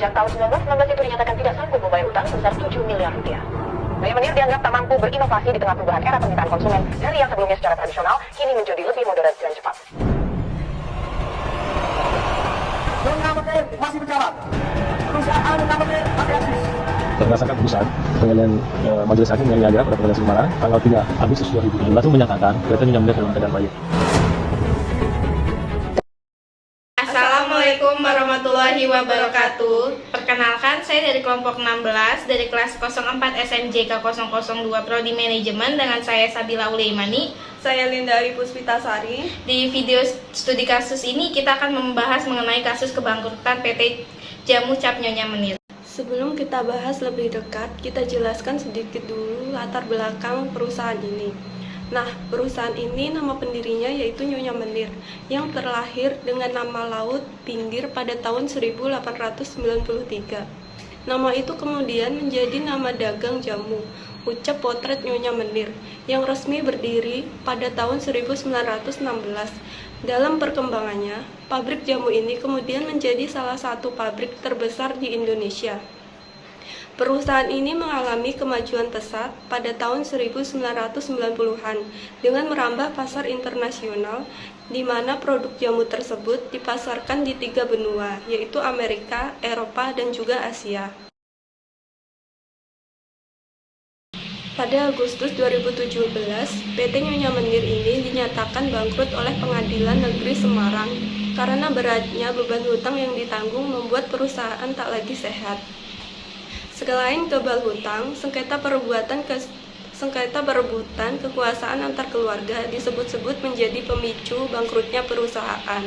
Sejak tahun 1919 itu dinyatakan tidak sanggup membayar utang sebesar 7 miliar rupiah. Nyonya Menir dianggap tak mampu berinovasi di tengah perubahan era permintaan konsumen dari yang sebelumnya secara tradisional, kini menjadi lebih modern dan cepat. Nyonya Menir masih berjalan. Perusahaan Nyonya Menir masih eksis. Berdasarkan putusan pengadilan Majelis Hakim yang Niaga pada Pengadilan Semarang tanggal 3 Agustus 2017 itu menyatakan PT Nyonya Menir dalam keadaan baik. Assalamualaikum warahmatullahi wabarakatuh. Perkenalkan, saya dari kelompok 16 dari kelas 04 SMJK 002 Prodi Manajemen dengan saya Sabila Uleimani. Saya Lindari Puspitasari. Di video studi kasus ini kita akan membahas mengenai kasus kebangkrutan PT Jamu Cap Nyonya Menir. Sebelum kita bahas lebih dekat, kita jelaskan sedikit dulu latar belakang perusahaan ini. Nah, perusahaan ini nama pendirinya yaitu Nyonya Menir yang terlahir dengan nama laut Pinggir pada tahun 1893. Nama itu kemudian menjadi nama dagang jamu, Ucap Potret Nyonya Menir, yang resmi berdiri pada tahun 1916. Dalam perkembangannya, pabrik jamu ini kemudian menjadi salah satu pabrik terbesar di Indonesia. Perusahaan ini mengalami kemajuan pesat pada tahun 1990-an dengan merambah pasar internasional di mana produk jamu tersebut dipasarkan di 3 benua, yaitu Amerika, Eropa, dan juga Asia. Pada Agustus 2017, PT Nyonya Menir ini dinyatakan bangkrut oleh Pengadilan Negeri Semarang karena beratnya beban hutang yang ditanggung membuat perusahaan tak lagi sehat. Selain kebal hutang, sengketa perebutan kekuasaan antar keluarga disebut-sebut menjadi pemicu bangkrutnya perusahaan.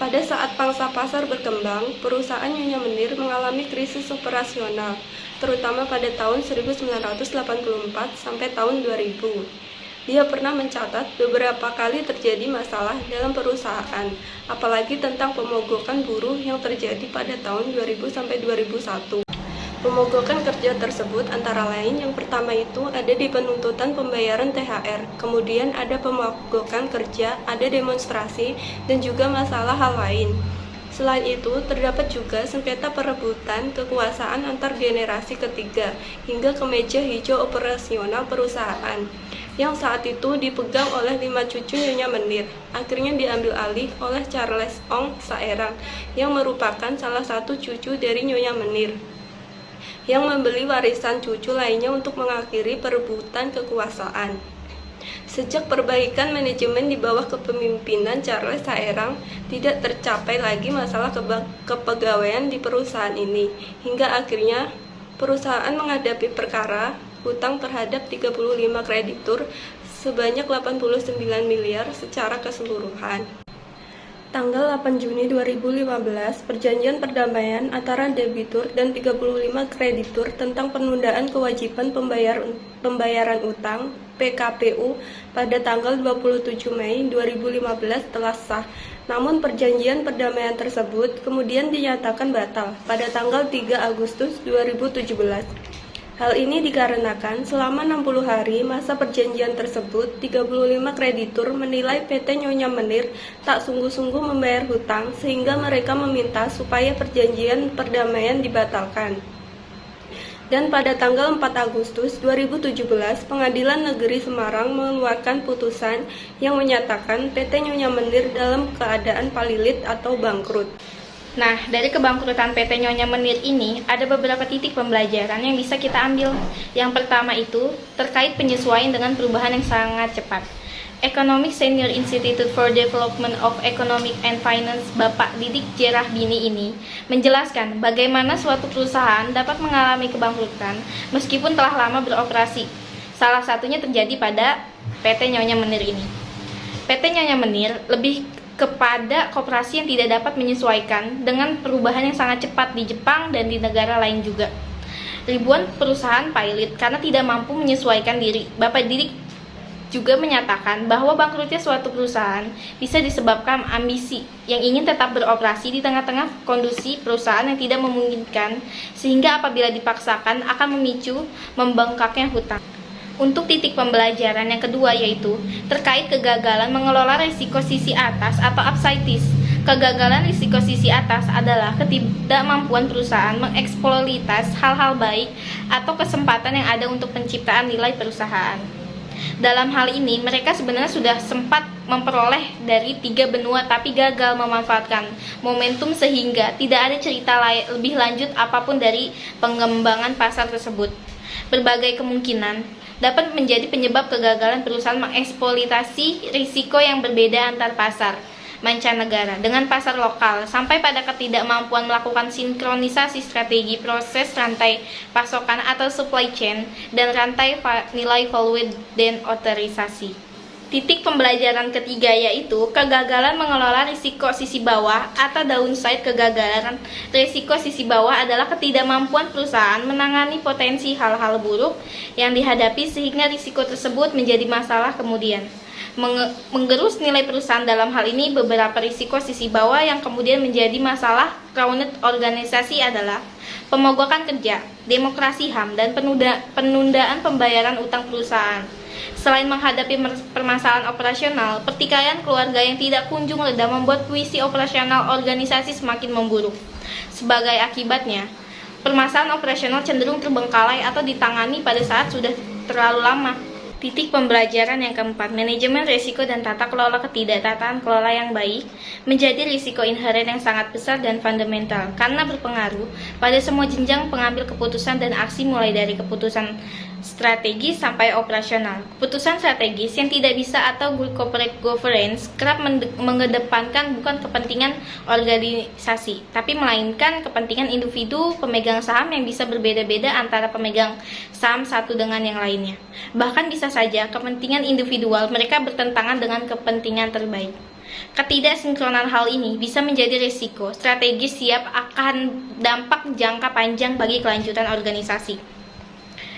Pada saat pangsa pasar berkembang, perusahaan Nyonya Menir mengalami krisis operasional, terutama pada tahun 1984 sampai tahun 2000. Dia pernah mencatat beberapa kali terjadi masalah dalam perusahaan, apalagi tentang pemogokan buruh yang terjadi pada tahun 2000 sampai 2001. Pemogokan kerja tersebut antara lain yang pertama itu ada di penuntutan pembayaran THR, kemudian ada pemogokan kerja, ada demonstrasi, dan juga masalah hal lain. Selain itu, terdapat juga sengketa perebutan kekuasaan antar generasi ketiga hingga ke meja hijau operasional perusahaan yang saat itu dipegang oleh 5 cucu Nyonya Menir, akhirnya diambil alih oleh Charles Ong Saerang yang merupakan salah satu cucu dari Nyonya Menir yang membeli warisan cucu lainnya untuk mengakhiri perebutan kekuasaan. Sejak perbaikan manajemen di bawah kepemimpinan Charles Saerang, tidak tercapai lagi masalah kepegawaian di perusahaan ini, hingga akhirnya perusahaan menghadapi perkara hutang terhadap 35 kreditur sebanyak 89 miliar secara keseluruhan. Tanggal 8 Juni 2015, perjanjian perdamaian antara debitur dan 35 kreditur tentang penundaan kewajiban pembayaran utang PKPU pada tanggal 27 Mei 2015 telah sah. Namun perjanjian perdamaian tersebut kemudian dinyatakan batal pada tanggal 3 Agustus 2017. Hal ini dikarenakan selama 60 hari masa perjanjian tersebut, 35 kreditur menilai PT Nyonya Menir tak sungguh-sungguh membayar hutang sehingga mereka meminta supaya perjanjian perdamaian dibatalkan. Dan pada tanggal 4 Agustus 2017, Pengadilan Negeri Semarang mengeluarkan putusan yang menyatakan PT Nyonya Menir dalam keadaan palilit atau bangkrut. Nah, dari kebangkrutan PT Nyonya Menir ini, ada beberapa titik pembelajaran yang bisa kita ambil. Yang pertama itu, terkait penyesuaian dengan perubahan yang sangat cepat. Economic Senior Institute for Development of Economic and Finance Bapak Didik J. Rahbini ini menjelaskan bagaimana suatu perusahaan dapat mengalami kebangkrutan meskipun telah lama beroperasi. Salah satunya terjadi pada PT Nyonya Menir ini. PT Nyonya Menir lebih kepada koperasi yang tidak dapat menyesuaikan dengan perubahan yang sangat cepat di Jepang dan di negara lain juga. Ribuan perusahaan pailit karena tidak mampu menyesuaikan diri. Bapak Didik juga menyatakan bahwa bangkrutnya suatu perusahaan bisa disebabkan ambisi yang ingin tetap beroperasi di tengah-tengah kondisi perusahaan yang tidak memungkinkan, sehingga apabila dipaksakan akan memicu membengkaknya hutang. Untuk titik pembelajaran yang kedua yaitu terkait kegagalan mengelola resiko sisi atas atau upside risk. Kegagalan risiko sisi atas adalah ketidakmampuan perusahaan mengeksploitasi hal-hal baik atau kesempatan yang ada untuk penciptaan nilai perusahaan. Dalam hal ini, mereka sebenarnya sudah sempat memperoleh dari 3 benua tapi gagal memanfaatkan momentum sehingga tidak ada cerita lebih lanjut apapun dari pengembangan pasar tersebut. Berbagai kemungkinan dapat menjadi penyebab kegagalan perusahaan mengeksploitasi risiko yang berbeda antar pasar mancanegara dengan pasar lokal sampai pada ketidakmampuan melakukan sinkronisasi strategi proses rantai pasokan atau supply chain dan rantai nilai value dan otorisasi. Titik pembelajaran ketiga yaitu kegagalan mengelola risiko sisi bawah atau downside. Kegagalan risiko sisi bawah adalah ketidakmampuan perusahaan menangani potensi hal-hal buruk yang dihadapi sehingga risiko tersebut menjadi masalah kemudian. Menggerus nilai perusahaan dalam hal ini beberapa risiko sisi bawah yang kemudian menjadi masalah kronis organisasi adalah pemogokan kerja, demokrasi HAM, dan penundaan pembayaran utang perusahaan. Selain menghadapi permasalahan operasional, pertikaian keluarga yang tidak kunjung reda membuat visi operasional organisasi semakin memburuk. Sebagai akibatnya, permasalahan operasional cenderung terbengkalai atau ditangani pada saat sudah terlalu lama. Titik pembelajaran yang keempat, manajemen risiko dan tata kelola. Ketidaktataan kelola yang baik menjadi risiko inheren yang sangat besar dan fundamental karena berpengaruh pada semua jenjang pengambil keputusan dan aksi mulai dari keputusan strategis sampai operasional. Keputusan strategis yang tidak bisa atau good corporate governance kerap mengedepankan bukan kepentingan organisasi, tapi melainkan kepentingan individu pemegang saham yang bisa berbeda-beda antara pemegang saham satu dengan yang lainnya. Bahkan bisa saja kepentingan individual mereka bertentangan dengan kepentingan terbaik. Ketidaksinkronan hal ini bisa menjadi risiko strategis siap akan dampak jangka panjang bagi kelanjutan organisasi.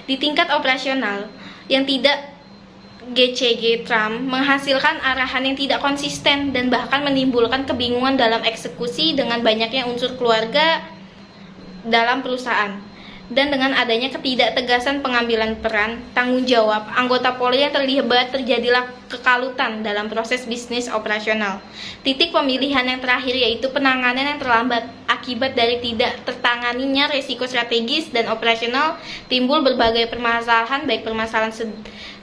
Di tingkat operasional, yang tidak GCG Trump menghasilkan arahan yang tidak konsisten dan bahkan menimbulkan kebingungan dalam eksekusi dengan banyaknya unsur keluarga dalam perusahaan. Dan dengan adanya ketidaktegasan pengambilan peran, tanggung jawab, anggota Polri yang terlibat terjadilah kekalutan dalam proses bisnis operasional. Titik pemilihan yang terakhir yaitu penanganan yang terlambat. Akibat dari tidak tertanganinya risiko strategis dan operasional, timbul berbagai permasalahan, baik permasalahan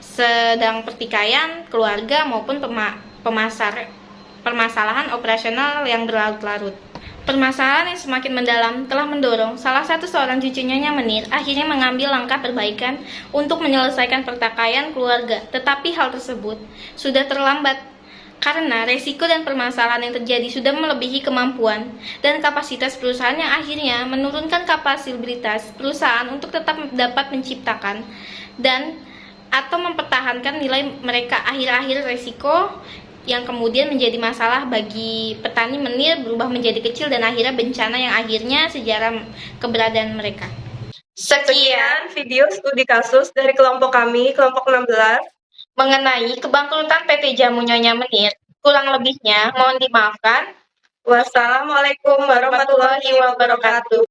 sedang pertikaian, keluarga, maupun permasalahan operasional yang berlarut-larut. Permasalahan yang semakin mendalam telah mendorong salah satu seorang cucu Nyonya Menir akhirnya mengambil langkah perbaikan untuk menyelesaikan pertikaian keluarga. Tetapi hal tersebut sudah terlambat karena resiko dan permasalahan yang terjadi sudah melebihi kemampuan dan kapasitas perusahaan yang akhirnya menurunkan kapasitas perusahaan untuk tetap dapat menciptakan dan atau mempertahankan nilai mereka. Akhir-akhir resiko yang kemudian menjadi masalah bagi petani Menir berubah menjadi kecil dan akhirnya bencana yang akhirnya sejarah keberadaan mereka. Sekian video studi kasus dari kelompok kami, kelompok 16, mengenai kebangkrutan PT Jamu Nyonya Menir. Kurang lebihnya mohon dimaafkan. Wassalamualaikum warahmatullahi wabarakatuh.